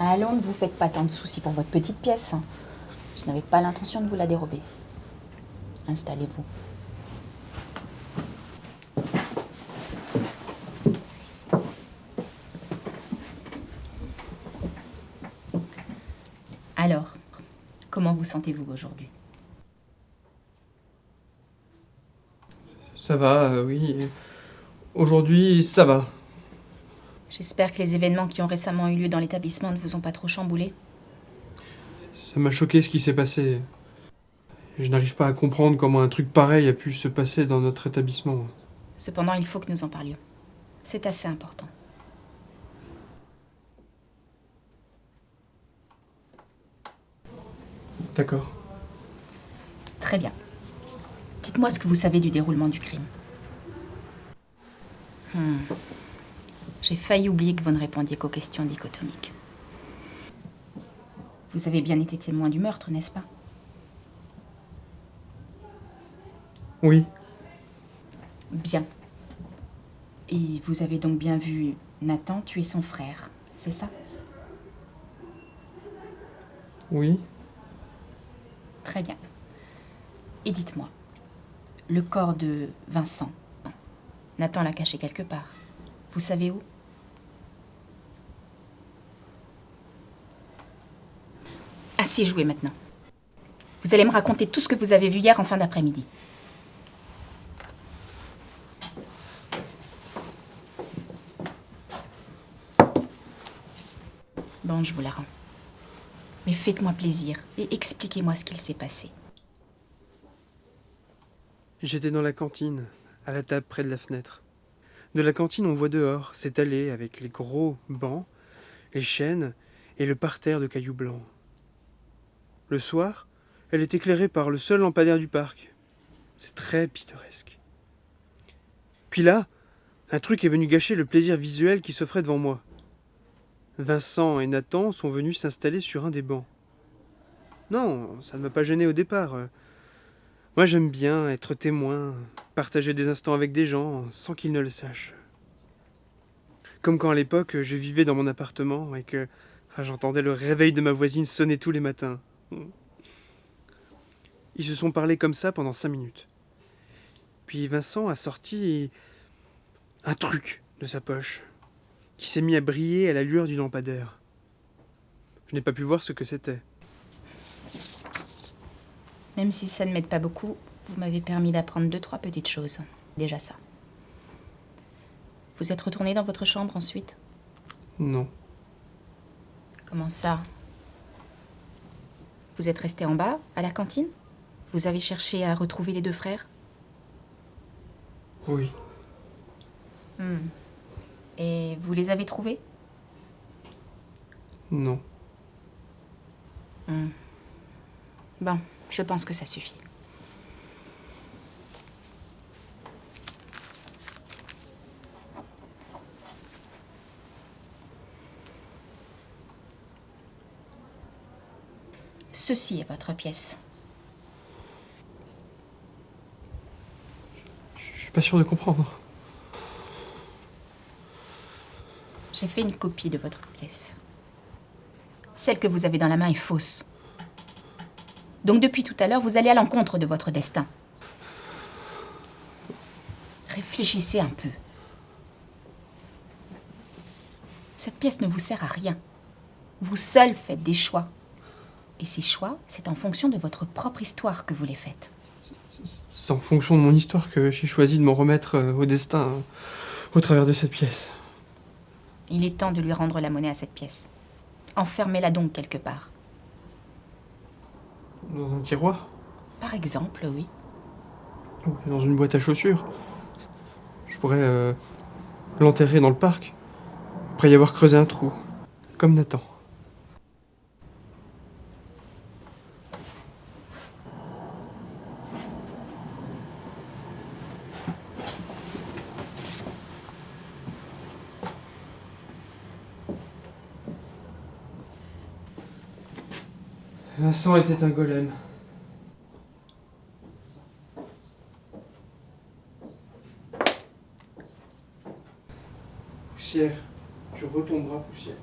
Allons, ne vous faites pas tant de soucis pour votre petite pièce. Je n'avais pas l'intention de vous la dérober. Installez-vous. Alors, comment vous sentez-vous aujourd'hui? Ça va, oui. Aujourd'hui, ça va. J'espère que les événements qui ont récemment eu lieu dans l'établissement ne vous ont pas trop chamboulé. Ça m'a choqué ce qui s'est passé. Je n'arrive pas à comprendre comment un truc pareil a pu se passer dans notre établissement. Cependant, il faut que nous en parlions. C'est assez important. D'accord. Très bien. Dites-moi ce que vous savez du déroulement du crime. J'ai failli oublier que vous ne répondiez qu'aux questions dichotomiques. Vous avez bien été témoin du meurtre, n'est-ce pas? Oui. Bien. Et vous avez donc bien vu Nathan tuer son frère, c'est ça? Oui. Très bien. Et dites-moi, le corps de Vincent, Nathan l'a caché quelque part. Vous savez où? Assez joué maintenant. Vous allez me raconter tout ce que vous avez vu hier en fin d'après-midi. Bon, je vous la rends. Mais faites-moi plaisir et expliquez-moi ce qu'il s'est passé. J'étais dans la cantine, à la table près de la fenêtre. De la cantine, on voit dehors cette allée avec les gros bancs, les chênes et le parterre de cailloux blancs. Le soir, elle est éclairée par le seul lampadaire du parc. C'est très pittoresque. Puis là, un truc est venu gâcher le plaisir visuel qui s'offrait devant moi. Vincent et Nathan sont venus s'installer sur un des bancs. Non, ça ne m'a pas gêné au départ. Moi, j'aime bien être témoin, partager des instants avec des gens sans qu'ils ne le sachent. Comme quand à l'époque, je vivais dans mon appartement et que j'entendais le réveil de ma voisine sonner tous les matins. Ils se sont parlé comme ça pendant 5 minutes. Puis Vincent a sorti un truc de sa poche qui s'est mis à briller à la lueur du lampadaire. Je n'ai pas pu voir ce que c'était. Même si ça ne m'aide pas beaucoup, vous m'avez permis d'apprendre 2-3 petites choses. Déjà ça. Vous êtes retourné dans votre chambre ensuite? Non. Comment ça? Vous êtes resté en bas, à la cantine? Vous avez cherché à retrouver les deux frères? Oui. Et vous les avez trouvés? Non. Bon, je pense que ça suffit. Ceci est votre pièce. Je suis pas sûr de comprendre. J'ai fait une copie de votre pièce. Celle que vous avez dans la main est fausse. Donc depuis tout à l'heure, vous allez à l'encontre de votre destin. Réfléchissez un peu. Cette pièce ne vous sert à rien. Vous seul faites des choix. Et ces choix, c'est en fonction de votre propre histoire que vous les faites. C'est en fonction de mon histoire que j'ai choisi de m'en remettre au destin au travers de cette pièce. Il est temps de lui rendre la monnaie à cette pièce. Enfermez-la donc quelque part. Dans un tiroir? Par exemple, oui. Dans une boîte à chaussures. Je pourrais l'enterrer dans le parc, après y avoir creusé un trou, comme Nathan. Vincent était un golem. Poussière, tu retomberas, poussière.